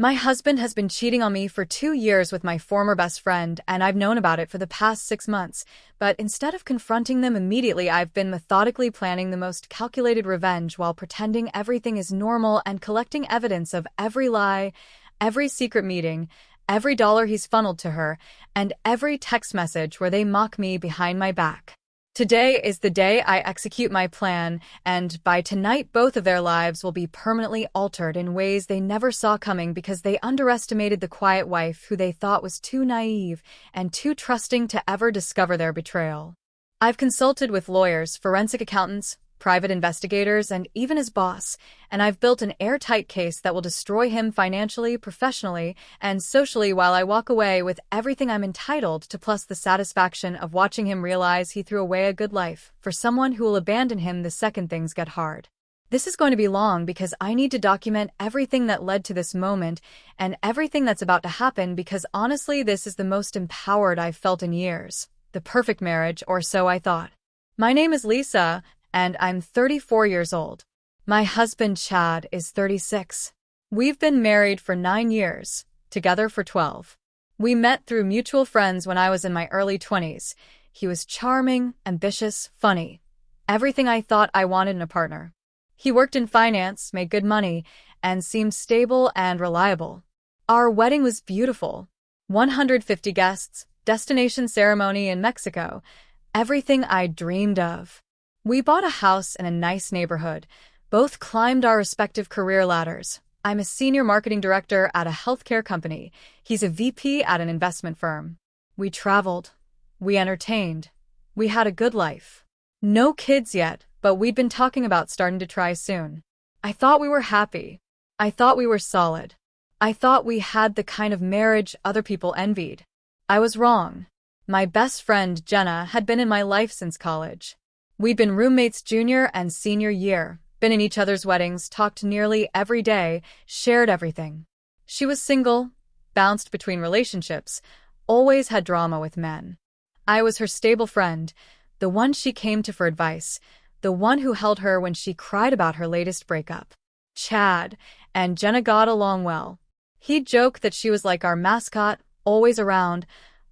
My husband has been cheating on me for 2 years with my former best friend, and I've known about it for the past 6 months. But instead of confronting them immediately, I've been methodically planning the most calculated revenge while pretending everything is normal and collecting evidence of every lie, every secret meeting, every dollar he's funneled to her, and every text message where they mock me behind my back. Today is the day I execute my plan, and by tonight both of their lives will be permanently altered in ways they never saw coming because they underestimated the quiet wife who they thought was too naive and too trusting to ever discover their betrayal. I've consulted with lawyers, forensic accountants, private investigators, and even his boss, and I've built an airtight case that will destroy him financially, professionally, and socially while I walk away with everything I'm entitled to, plus the satisfaction of watching him realize he threw away a good life for someone who will abandon him the second things get hard. This is going to be long because I need to document everything that led to this moment and everything that's about to happen because honestly, this is the most empowered I've felt in years. The perfect marriage, or so I thought. My name is Lisa, and I'm 34 years old. My husband, Chad, is 36. We've been married for 9 years, together for 12. We met through mutual friends when I was in my early 20s. He was charming, ambitious, funny. Everything I thought I wanted in a partner. He worked in finance, made good money, and seemed stable and reliable. Our wedding was beautiful. 150 guests, destination ceremony in Mexico. Everything I dreamed of. We bought a house in a nice neighborhood, both climbed our respective career ladders. I'm a senior marketing director at a healthcare company. He's a VP at an investment firm. We traveled. We entertained. We had a good life. No kids yet, but we'd been talking about starting to try soon. I thought we were happy. I thought we were solid. I thought we had the kind of marriage other people envied. I was wrong. My best friend, Jenna, had been in my life since college. We'd been roommates junior and senior year, been in each other's weddings, talked nearly every day, shared everything. She was single, bounced between relationships, always had drama with men. I was her stable friend, the one she came to for advice, the one who held her when she cried about her latest breakup. Chad and Jenna got along well. He'd joke that she was like our mascot, always around,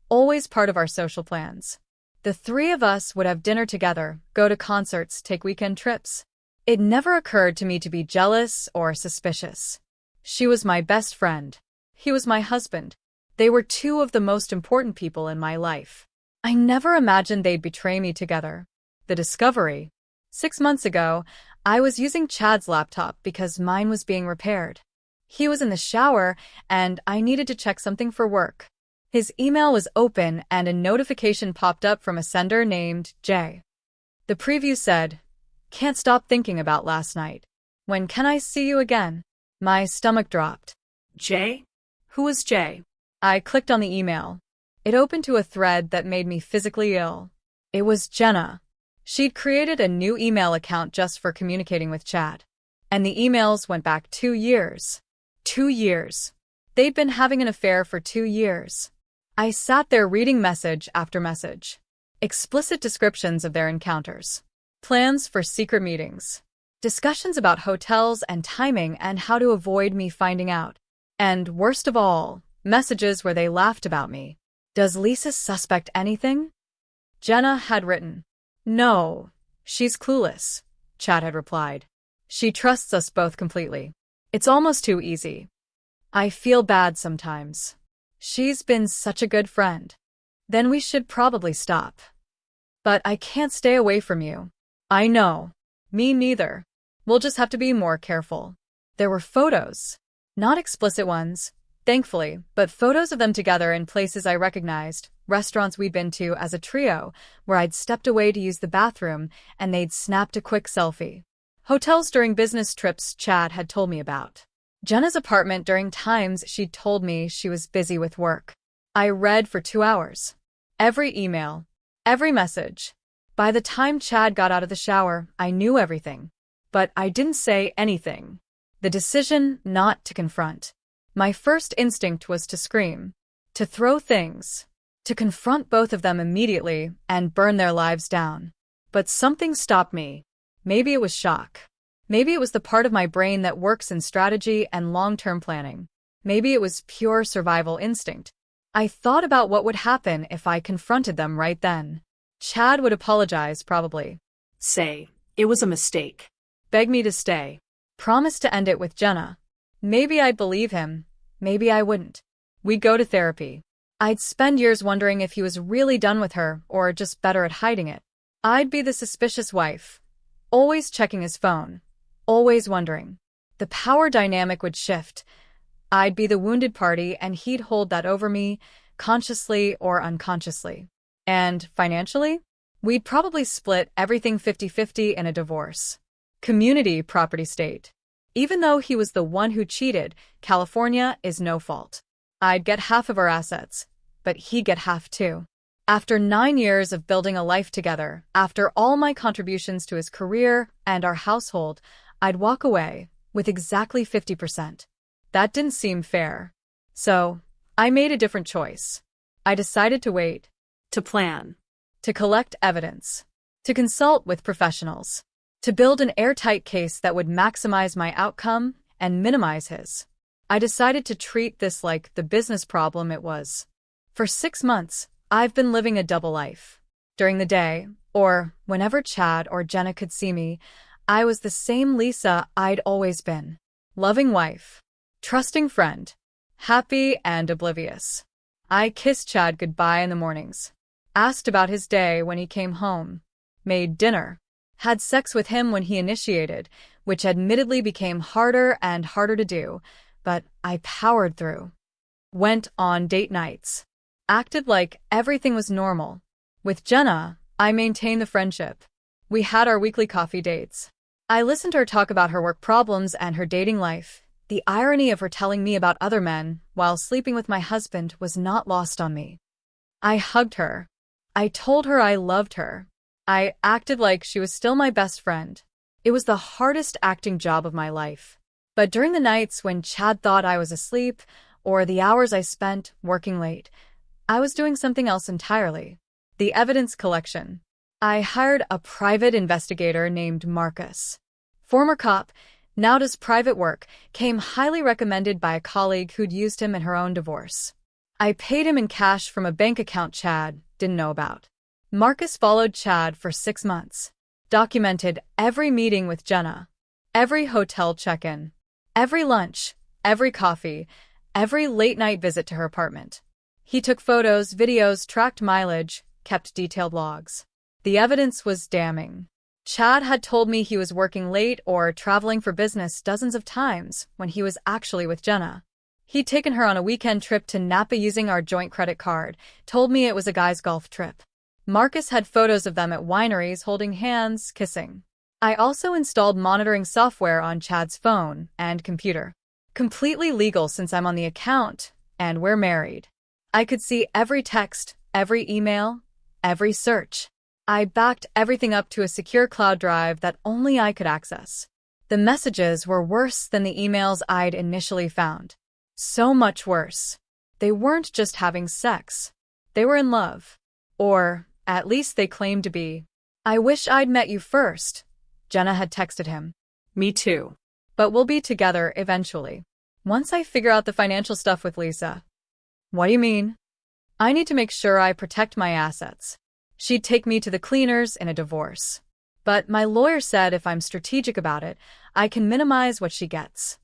always part of our social plans. The three of us would have dinner together, go to concerts, take weekend trips. It never occurred to me to be jealous or suspicious. She was my best friend. He was my husband. They were two of the most important people in my life. I never imagined they'd betray me together. The discovery. 6 months ago, I was using Chad's laptop because mine was being repaired. He was in the shower, and I needed to check something for work. His email was open and a notification popped up from a sender named Jay. The preview said, "Can't stop thinking about last night. When can I see you again?" My stomach dropped. Jay? Who was Jay? I clicked on the email. It opened to a thread that made me physically ill. It was Jenna. She'd created a new email account just for communicating with Chad. And the emails went back 2 years. 2 years. They'd been having an affair for 2 years. I sat there reading message after message. Explicit descriptions of their encounters. Plans for secret meetings. Discussions about hotels and timing and how to avoid me finding out. And worst of all, messages where they laughed about me. Does Lisa suspect anything? Jenna had written. No, she's clueless, Chad had replied. She trusts us both completely. It's almost too easy. I feel bad sometimes. She's been such a good friend. Then we should probably stop. But I can't stay away from you. I know. Me neither. We'll just have to be more careful. There were photos. Not explicit ones, thankfully, but photos of them together in places I recognized, restaurants we'd been to as a trio, where I'd stepped away to use the bathroom and they'd snapped a quick selfie. Hotels during business trips Chad had told me about. Jenna's apartment during times she'd told me she was busy with work. I read for 2 hours. Every email. Every message. By the time Chad got out of the shower, I knew everything. But I didn't say anything. The decision not to confront. My first instinct was to scream. To throw things. To confront both of them immediately and burn their lives down. But something stopped me. Maybe it was shock. Maybe it was the part of my brain that works in strategy and long-term planning. Maybe it was pure survival instinct. I thought about what would happen if I confronted them right then. Chad would apologize, probably. Say, it was a mistake. Beg me to stay. Promise to end it with Jenna. Maybe I'd believe him. Maybe I wouldn't. We'd go to therapy. I'd spend years wondering if he was really done with her or just better at hiding it. I'd be the suspicious wife, always checking his phone, always wondering. The power dynamic would shift. I'd be the wounded party and he'd hold that over me, consciously or unconsciously. And financially? We'd probably split everything 50-50 in a divorce. Community property state. Even though he was the one who cheated, California is no fault. I'd get half of our assets, but he'd get half too. After 9 years of building a life together, after all my contributions to his career and our household, I'd walk away with exactly 50%. That didn't seem fair. So, I made a different choice. I decided to wait. To plan. To collect evidence. To consult with professionals. To build an airtight case that would maximize my outcome and minimize his. I decided to treat this like the business problem it was. For 6 months, I've been living a double life. During the day, or whenever Chad or Jenna could see me, I was the same Lisa I'd always been. Loving wife. Trusting friend. Happy and oblivious. I kissed Chad goodbye in the mornings. Asked about his day when he came home. Made dinner. Had sex with him when he initiated, which admittedly became harder and harder to do, but I powered through. Went on date nights. Acted like everything was normal. With Jenna, I maintained the friendship. We had our weekly coffee dates. I listened to her talk about her work problems and her dating life. The irony of her telling me about other men while sleeping with my husband was not lost on me. I hugged her. I told her I loved her. I acted like she was still my best friend. It was the hardest acting job of my life. But during the nights when Chad thought I was asleep, or the hours I spent working late, I was doing something else entirely. The evidence collection. I hired a private investigator named Marcus. Former cop, now does private work, came highly recommended by a colleague who'd used him in her own divorce. I paid him in cash from a bank account Chad didn't know about. Marcus followed Chad for 6 months. Documented every meeting with Jenna. Every hotel check-in. Every lunch. Every coffee. Every late-night visit to her apartment. He took photos, videos, tracked mileage, kept detailed logs. The evidence was damning. Chad had told me he was working late or traveling for business dozens of times when he was actually with Jenna. He'd taken her on a weekend trip to Napa using our joint credit card, told me it was a guy's golf trip. Marcus had photos of them at wineries holding hands, kissing. I also installed monitoring software on Chad's phone and computer. Completely legal since I'm on the account, and we're married. I could see every text, every email, every search. I backed everything up to a secure cloud drive that only I could access. The messages were worse than the emails I'd initially found. So much worse. They weren't just having sex. They were in love. Or, at least they claimed to be. I wish I'd met you first, Jenna had texted him. Me too. But we'll be together eventually. Once I figure out the financial stuff with Lisa. What do you mean? I need to make sure I protect my assets. She'd take me to the cleaners in a divorce. But my lawyer said if I'm strategic about it, I can minimize what she gets.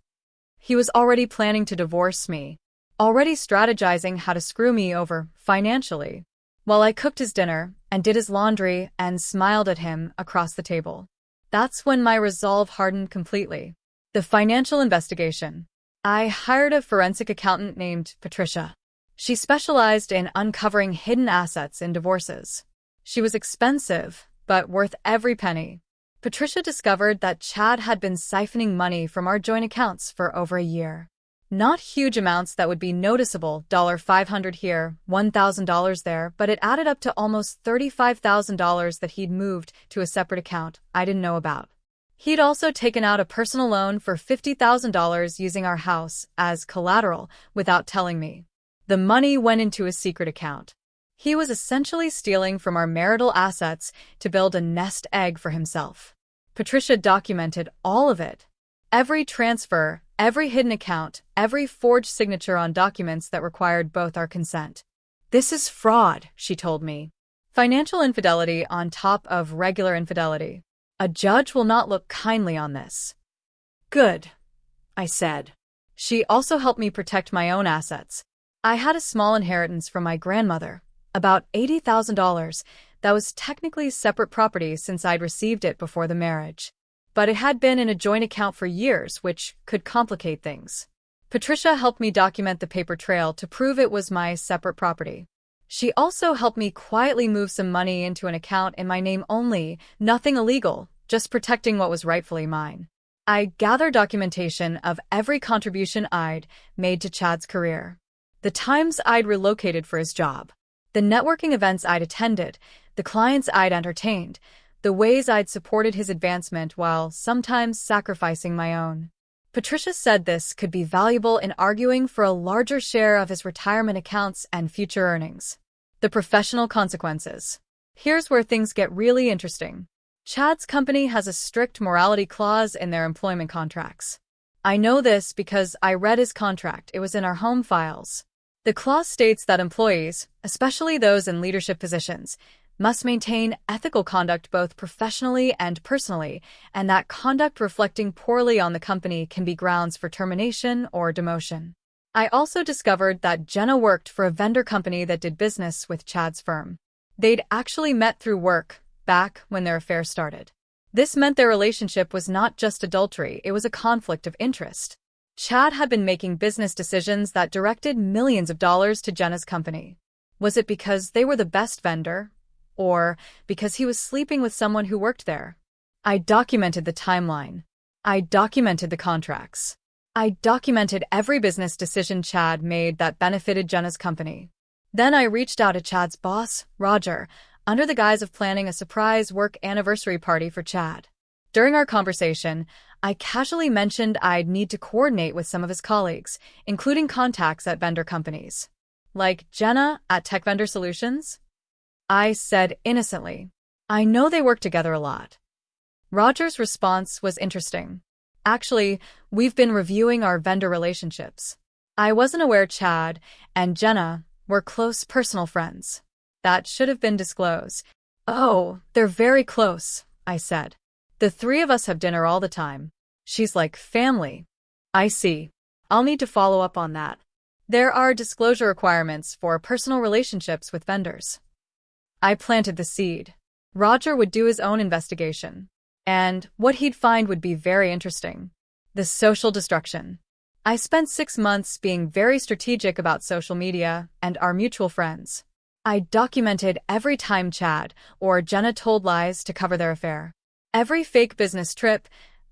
He was already planning to divorce me. Already strategizing how to screw me over financially. While I cooked his dinner and did his laundry and smiled at him across the table. That's when my resolve hardened completely. The financial investigation. I hired a forensic accountant named Patricia. She specialized in uncovering hidden assets in divorces. She was expensive, but worth every penny. Patricia discovered that Chad had been siphoning money from our joint accounts for over a year. Not huge amounts that would be noticeable, $500 here, $1,000 there, but it added up to almost $35,000 that he'd moved to a separate account I didn't know about. He'd also taken out a personal loan for $50,000 using our house as collateral without telling me. The money went into a secret account. He was essentially stealing from our marital assets to build a nest egg for himself. Patricia documented all of it. Every transfer, every hidden account, every forged signature on documents that required both our consent. This is fraud, she told me. Financial infidelity on top of regular infidelity. A judge will not look kindly on this. Good, I said. She also helped me protect my own assets. I had a small inheritance from my grandmother, about $80,000, that was technically separate property since I'd received it before the marriage. But it had been in a joint account for years, which could complicate things. Patricia helped me document the paper trail to prove it was my separate property. She also helped me quietly move some money into an account in my name only, nothing illegal, just protecting what was rightfully mine. I gathered documentation of every contribution I'd made to Chad's career. The times I'd relocated for his job. The networking events I'd attended. The clients I'd entertained. The ways I'd supported his advancement while sometimes sacrificing my own. Patricia said this could be valuable in arguing for a larger share of his retirement accounts and future earnings. The professional consequences. Here's where things get really interesting. Chad's company has a strict morality clause in their employment contracts. I know this because I read his contract. It was in our home files. The clause states that employees, especially those in leadership positions, must maintain ethical conduct both professionally and personally, and that conduct reflecting poorly on the company can be grounds for termination or demotion. I also discovered that Jenna worked for a vendor company that did business with Chad's firm. They'd actually met through work, back when their affair started. This meant their relationship was not just adultery, it was a conflict of interest. Chad had been making business decisions that directed millions of dollars to Jenna's company. Was it because they were the best vendor? Or because he was sleeping with someone who worked there? I documented the timeline. I documented the contracts. I documented every business decision Chad made that benefited Jenna's company. Then I reached out to Chad's boss, Roger, under the guise of planning a surprise work anniversary party for Chad. During our conversation, I casually mentioned I'd need to coordinate with some of his colleagues, including contacts at vendor companies. Like Jenna at Tech Vendor Solutions? I said innocently, I know they work together a lot. Roger's response was interesting. Actually, we've been reviewing our vendor relationships. I wasn't aware Chad and Jenna were close personal friends. That should have been disclosed. Oh, they're very close, I said. The three of us have dinner all the time. She's like family. I see. I'll need to follow up on that. There are disclosure requirements for personal relationships with vendors. I planted the seed. Roger would do his own investigation. And what he'd find would be very interesting. The social destruction. I spent 6 months being very strategic about social media and our mutual friends. I documented every time Chad or Jenna told lies to cover their affair. Every fake business trip,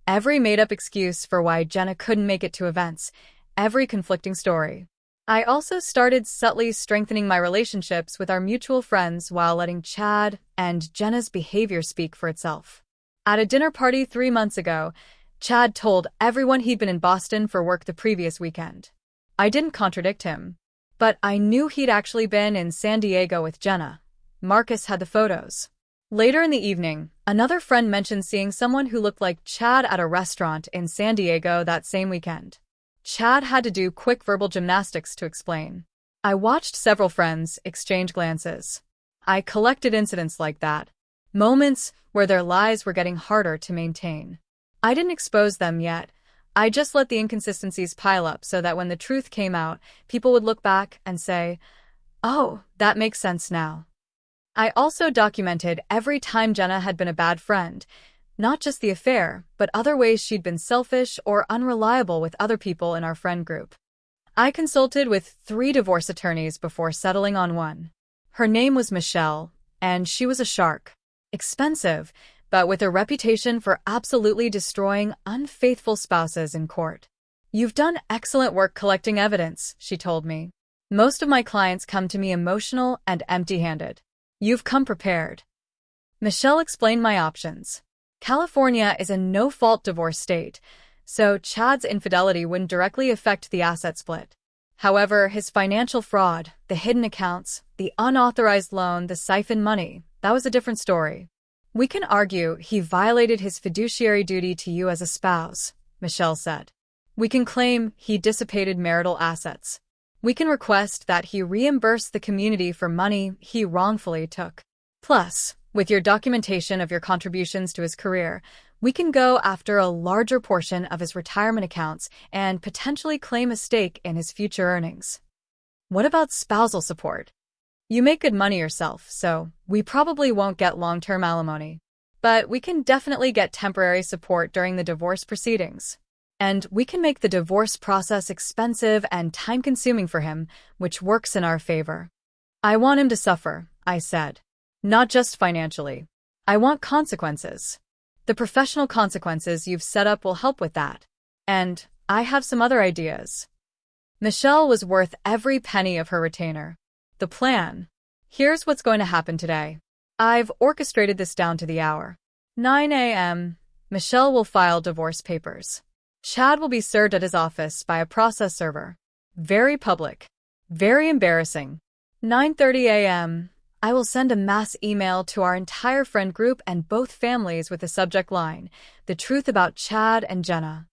every made-up excuse for why Jenna couldn't make it to events, every conflicting story. I also started subtly strengthening my relationships with our mutual friends while letting Chad and Jenna's behavior speak for itself. At a dinner party 3 months ago, Chad told everyone he'd been in Boston for work the previous weekend. I didn't contradict him. But I knew he'd actually been in San Diego with Jenna. Marcus had the photos. Later in the evening, another friend mentioned seeing someone who looked like Chad at a restaurant in San Diego that same weekend. Chad had to do quick verbal gymnastics to explain. I watched several friends exchange glances. I collected incidents like that. Moments where their lies were getting harder to maintain. I didn't expose them yet. I just let the inconsistencies pile up so that when the truth came out, people would look back and say, oh, that makes sense now. I also documented every time Jenna had been a bad friend, not just the affair, but other ways she'd been selfish or unreliable with other people in our friend group. I consulted with 3 divorce attorneys before settling on one. Her name was Michelle, and she was a shark. Expensive, but with a reputation for absolutely destroying unfaithful spouses in court. You've done excellent work collecting evidence, she told me. Most of my clients come to me emotional and empty-handed. You've come prepared. Michelle explained my options. California is a no-fault divorce state, so Chad's infidelity wouldn't directly affect the asset split. However, his financial fraud, the hidden accounts, the unauthorized loan, the siphoned money, that was a different story. We can argue he violated his fiduciary duty to you as a spouse, Michelle said. We can claim he dissipated marital assets. We can request that he reimburse the community for money he wrongfully took. Plus, with your documentation of your contributions to his career, we can go after a larger portion of his retirement accounts and potentially claim a stake in his future earnings. What about spousal support? You make good money yourself, so we probably won't get long-term alimony. But we can definitely get temporary support during the divorce proceedings. And we can make the divorce process expensive and time-consuming for him, which works in our favor. I want him to suffer, I said. Not just financially. I want consequences. The professional consequences you've set up will help with that. And I have some other ideas. Michelle was worth every penny of her retainer. The plan. Here's what's going to happen today. I've orchestrated this down to the hour. 9 a.m. Michelle will file divorce papers. Chad will be served at his office by a process server. Very public. Very embarrassing. 9:30 a.m. I will send a mass email to our entire friend group and both families with the subject line, "The truth about Chad and Jenna."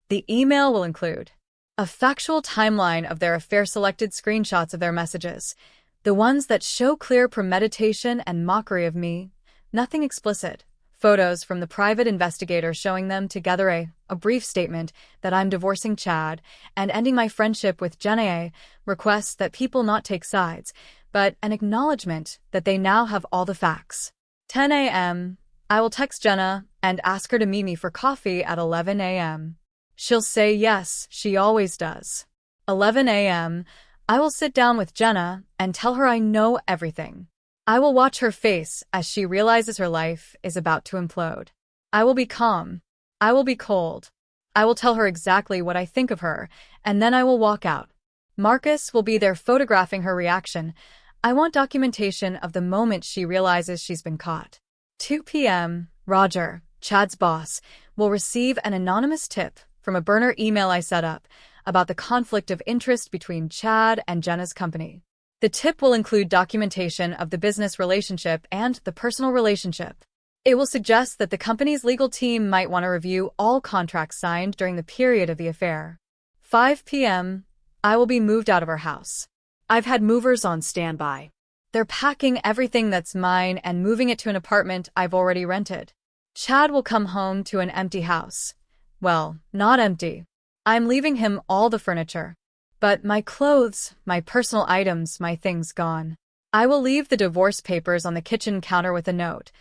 The email will include a factual timeline of their affair, selected screenshots of their messages, the ones that show clear premeditation and mockery of me, nothing explicit, photos from the private investigator showing them together, a brief statement that I'm divorcing Chad and ending my friendship with Jenna, requests that people not take sides, but an acknowledgement that they now have all the facts. 10 a.m. I will text Jenna and ask her to meet me for coffee at 11 a.m. She'll say yes, she always does. 11 a.m. I will sit down with Jenna and tell her I know everything. I will watch her face as she realizes her life is about to implode. I will be calm. I will be cold. I will tell her exactly what I think of her, and then I will walk out. Marcus will be there photographing her reaction. I want documentation of the moment she realizes she's been caught. 2 p.m. Roger, Chad's boss, will receive an anonymous tip from a burner email I set up about the conflict of interest between Chad and Jenna's company. The tip will include documentation of the business relationship and the personal relationship. It will suggest that the company's legal team might want to review all contracts signed during the period of the affair. 5 p.m. I will be moved out of our house. I've had movers on standby. They're packing everything that's mine and moving it to an apartment I've already rented. Chad will come home to an empty house. Well, not empty. I'm leaving him all the furniture. But my clothes, my personal items, my things gone. I will leave the divorce papers on the kitchen counter with a note.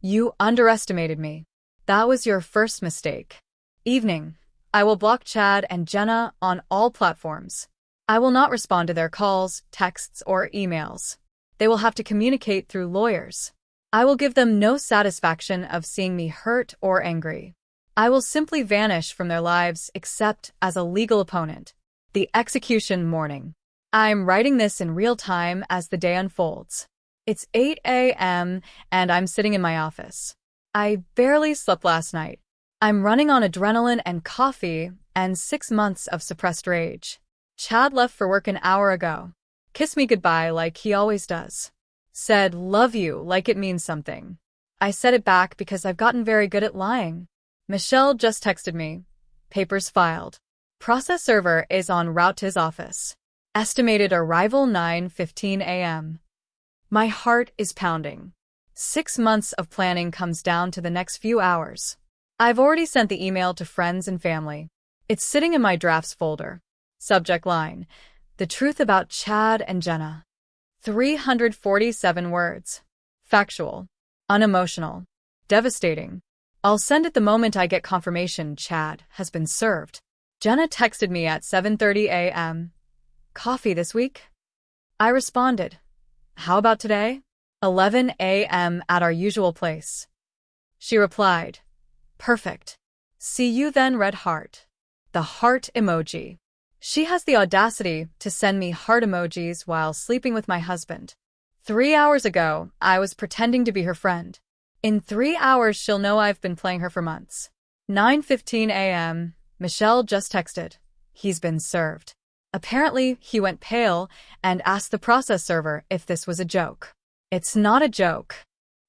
You underestimated me. That was your first mistake. Evening. I will block Chad and Jenna on all platforms. I will not respond to their calls, texts, or emails. They will have to communicate through lawyers. I will give them no satisfaction of seeing me hurt or angry. I will simply vanish from their lives except as a legal opponent. The execution morning. I'm writing this in real time as the day unfolds. It's 8 a.m. and I'm sitting in my office. I barely slept last night. I'm running on adrenaline and coffee and 6 months of suppressed rage. Chad left for work an hour ago. Kissed me goodbye like he always does. Said love you like it means something. I said it back because I've gotten very good at lying. Michelle just texted me. Papers filed. Process server is en route to his office. Estimated arrival 9:15 a.m. My heart is pounding. 6 months of planning comes down to the next few hours. I've already sent the email to friends and family. It's sitting in my drafts folder. Subject line: The truth about Chad and Jenna. 347 words. Factual. Unemotional. Devastating. I'll send it the moment I get confirmation Chad has been served. Jenna texted me at 7:30 a.m. Coffee this week? I responded. How about today? 11 a.m. at our usual place. She replied. Perfect. See you then, red heart. The heart emoji. She has the audacity to send me heart emojis while sleeping with my husband. 3 hours ago, I was pretending to be her friend. In 3 hours, she'll know I've been playing her for months. 9:15 a.m. Michelle just texted. He's been served. Apparently, he went pale and asked the process server if this was a joke. It's not a joke.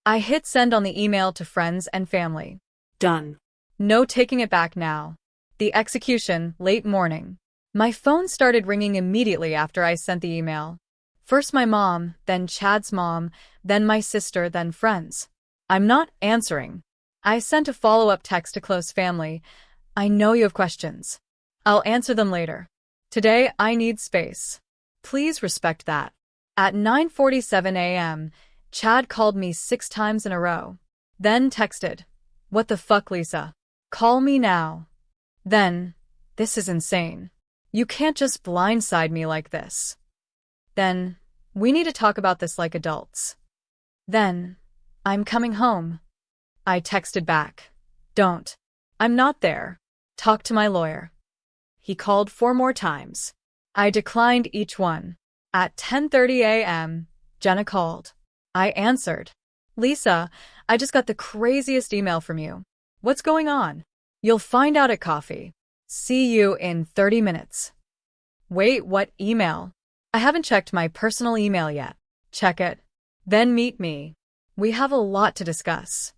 I hit send on the email to friends and family. Done. No taking it back now. The execution, late morning. My phone started ringing immediately after I sent the email. First my mom, then Chad's mom, then my sister, then friends. I'm not answering. I sent a follow-up text to close family. I know you have questions. I'll answer them later. Today, I need space. Please respect that. At 9:47 a.m., Chad called me 6 times in a row. Then texted, "What the fuck, Lisa? Call me now." Then, "This is insane. You can't just blindside me like this." Then, "We need to talk about this like adults." Then, "I'm coming home." I texted back, "Don't. I'm not there. Talk to my lawyer." He called 4 more times. I declined each one. At 10:30 a.m., Jenna called. I answered. "Lisa, I just got the craziest email from you. What's going on?" "You'll find out at coffee. See you in 30 minutes. "Wait, what email? I haven't checked my personal email yet." "Check it. Then meet me. We have a lot to discuss."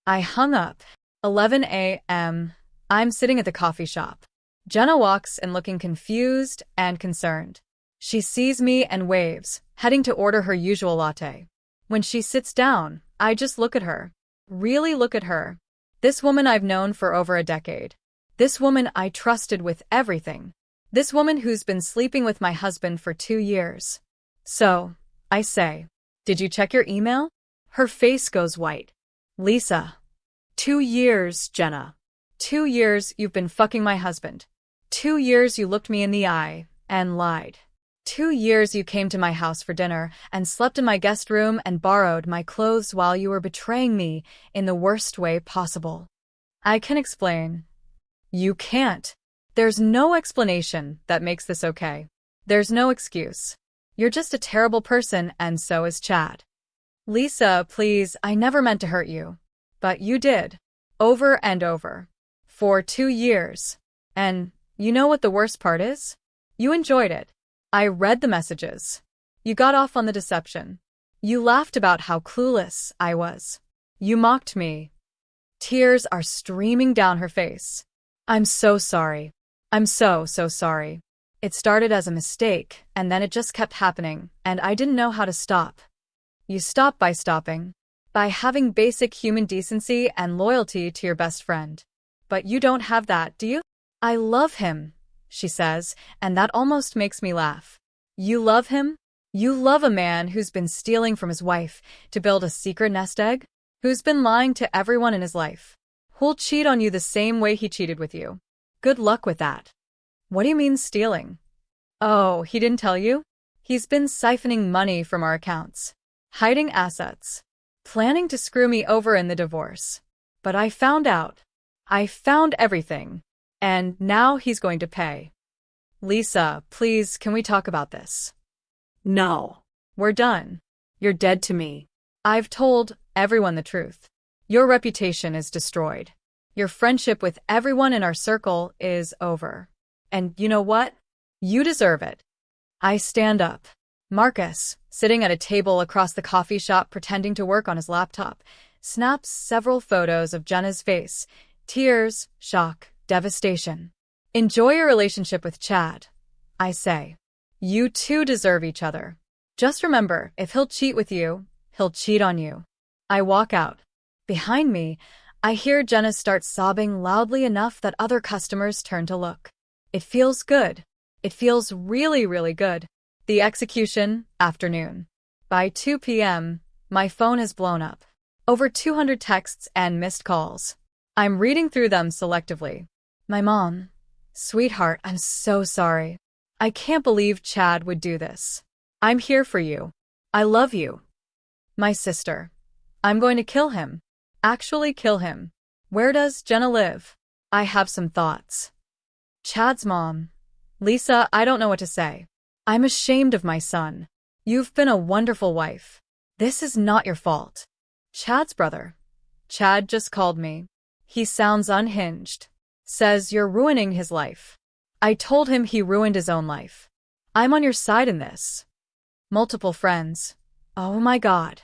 I hung up. 11 a.m. I'm sitting at the coffee shop. Jenna walks in looking confused and concerned. She sees me and waves, heading to order her usual latte. When she sits down, I just look at her. Really look at her. This woman I've known for over a decade. This woman I trusted with everything. This woman who's been sleeping with my husband for 2 years. So, I say, "Did you check your email?" Her face goes white. "Lisa." 2 years, Jenna. 2 years you've been fucking my husband. 2 years you looked me in the eye and lied. 2 years you came to my house for dinner and slept in my guest room and borrowed my clothes while you were betraying me in the worst way possible. I can explain. You can't. There's no explanation that makes this okay. There's no excuse. You're just a terrible person, and so is Chad. Lisa, please, I never meant to hurt you. But you did. Over and over. For 2 years. And you know what the worst part is? You enjoyed it. I read the messages. You got off on the deception. You laughed about how clueless I was. You mocked me. Tears are streaming down her face. I'm so sorry. I'm so sorry. It started as a mistake, and then it just kept happening, and I didn't know how to stop. You stopped by stopping. By having basic human decency and loyalty to your best friend. But you don't have that, do you? I love him, she says, and that almost makes me laugh. You love him? You love a man who's been stealing from his wife to build a secret nest egg? Who's been lying to everyone in his life? Who'll cheat on you the same way he cheated with you? Good luck with that. What do you mean stealing? Oh, he didn't tell you? He's been siphoning money from our accounts. Hiding assets. Planning to screw me over in the divorce. But I found out. I found everything. And now he's going to pay. Lisa, please, can we talk about this? No. We're done. You're dead to me. I've told everyone the truth. Your reputation is destroyed. Your friendship with everyone in our circle is over. And you know what? You deserve it. I stand up. Marcus, sitting at a table across the coffee shop pretending to work on his laptop, snaps several photos of Jenna's face. Tears, shock, devastation. Enjoy your relationship with Chad, I say. You two deserve each other. Just remember, if he'll cheat with you, he'll cheat on you. I walk out. Behind me, I hear Jenna start sobbing loudly enough that other customers turn to look. It feels good. It feels really, really good. The execution, afternoon. By 2 p.m., my phone has blown up. Over 200 texts and missed calls. I'm reading through them selectively. My mom. Sweetheart, I'm so sorry. I can't believe Chad would do this. I'm here for you. I love you. My sister. I'm going to kill him. Actually kill him. Where does Jenna live? I have some thoughts. Chad's mom. Lisa, I don't know what to say. I'm ashamed of my son. You've been a wonderful wife. This is not your fault. Chad's brother. Chad just called me. He sounds unhinged. Says you're ruining his life. I told him he ruined his own life. I'm on your side in this. Multiple friends. Oh my God.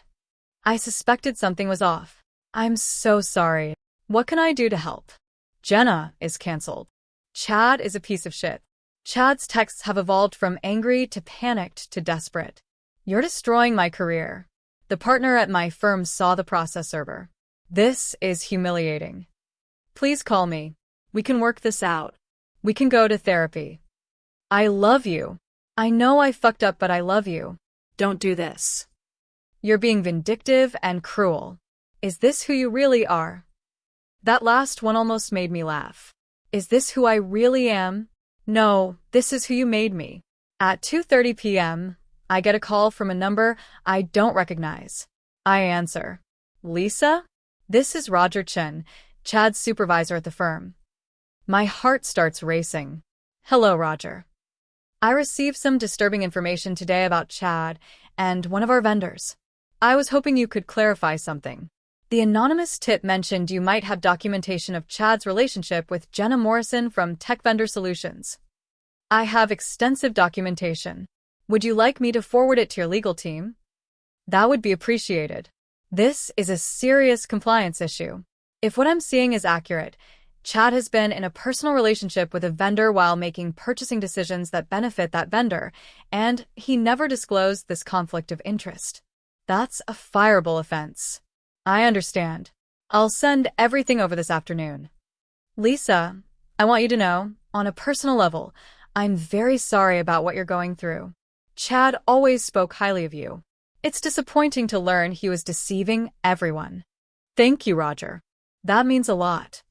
I suspected something was off. I'm so sorry. What can I do to help? Jenna is canceled. Chad is a piece of shit. Chad's texts have evolved from angry to panicked to desperate. You're destroying my career. The partner at my firm saw the process server. This is humiliating. Please call me. We can work this out. We can go to therapy. I love you. I know I fucked up, but I love you. Don't do this. You're being vindictive and cruel. Is this who you really are? That last one almost made me laugh. Is this who I really am? No, this is who you made me. At 2:30 p.m., I get a call from a number I don't recognize. I answer. Lisa? This is Roger Chen, Chad's supervisor at the firm. My heart starts racing. Hello, Roger. I received some disturbing information today about Chad and one of our vendors. I was hoping you could clarify something. The anonymous tip mentioned you might have documentation of Chad's relationship with Jenna Morrison from Tech Vendor Solutions. I have extensive documentation. Would you like me to forward it to your legal team? That would be appreciated. This is a serious compliance issue. If what I'm seeing is accurate, Chad has been in a personal relationship with a vendor while making purchasing decisions that benefit that vendor, and he never disclosed this conflict of interest. That's a fireable offense. I understand. I'll send everything over this afternoon. Lisa, I want you to know, on a personal level, I'm very sorry about what you're going through. Chad always spoke highly of you. It's disappointing to learn he was deceiving everyone. Thank you, Roger. That means a lot.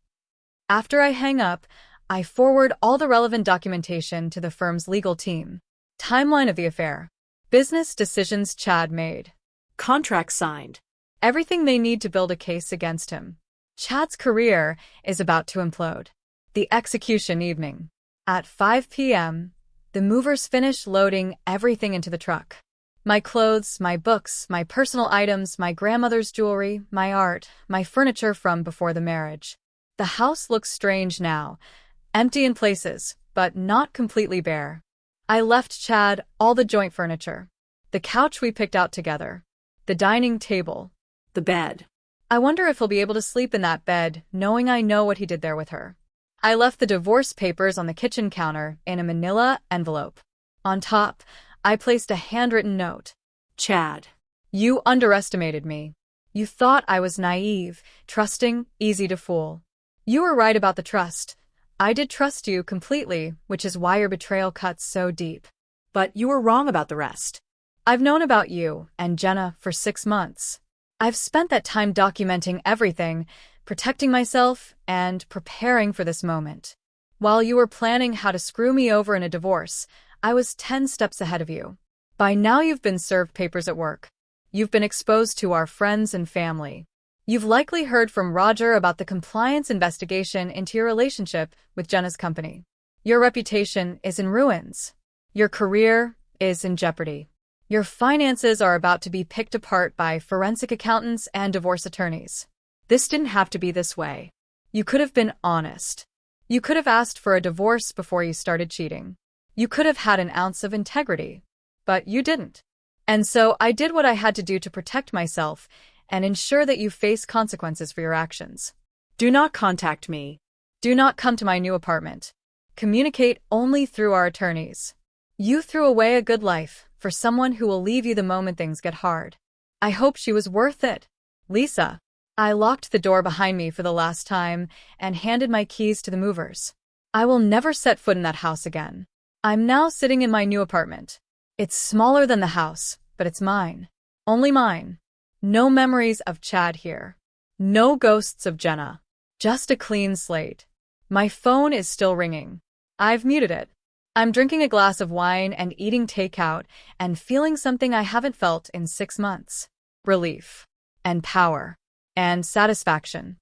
After I hang up, I forward all the relevant documentation to the firm's legal team. Timeline of the affair. Business decisions Chad made. Contract signed. Everything they need to build a case against him. Chad's career is about to implode. The execution evening. At 5 p.m., the movers finish loading everything into the truck. My clothes, my books, my personal items, my grandmother's jewelry, my art, my furniture from before the marriage. The house looks strange now, empty in places, but not completely bare. I left Chad all the joint furniture. The couch we picked out together. The dining table. The bed. I wonder if he'll be able to sleep in that bed, knowing I know what he did there with her. I left the divorce papers on the kitchen counter in a manila envelope. On top, I placed a handwritten note. Chad. You underestimated me. You thought I was naive, trusting, easy to fool. You were right about the trust. I did trust you completely, which is why your betrayal cuts so deep. But you were wrong about the rest. I've known about you and Jenna for 6 months. I've spent that time documenting everything, protecting myself, and preparing for this moment. While you were planning how to screw me over in a divorce, I was 10 steps ahead of you. By now you've been served papers at work. You've been exposed to our friends and family. You've likely heard from Roger about the compliance investigation into your relationship with Jenna's company. Your reputation is in ruins. Your career is in jeopardy. Your finances are about to be picked apart by forensic accountants and divorce attorneys. This didn't have to be this way. You could have been honest. You could have asked for a divorce before you started cheating. You could have had an ounce of integrity. But you didn't. And so I did what I had to do to protect myself and ensure that you face consequences for your actions. Do not contact me. Do not come to my new apartment. Communicate only through our attorneys. You threw away a good life for someone who will leave you the moment things get hard. I hope she was worth it. Lisa. I locked the door behind me for the last time and handed my keys to the movers. I will never set foot in that house again. I'm now sitting in my new apartment. It's smaller than the house, but it's mine. Only mine. No memories of Chad here. No ghosts of Jenna. Just a clean slate. My phone is still ringing. I've muted it. I'm drinking a glass of wine and eating takeout and feeling something I haven't felt in 6 months. Relief. And power. And satisfaction.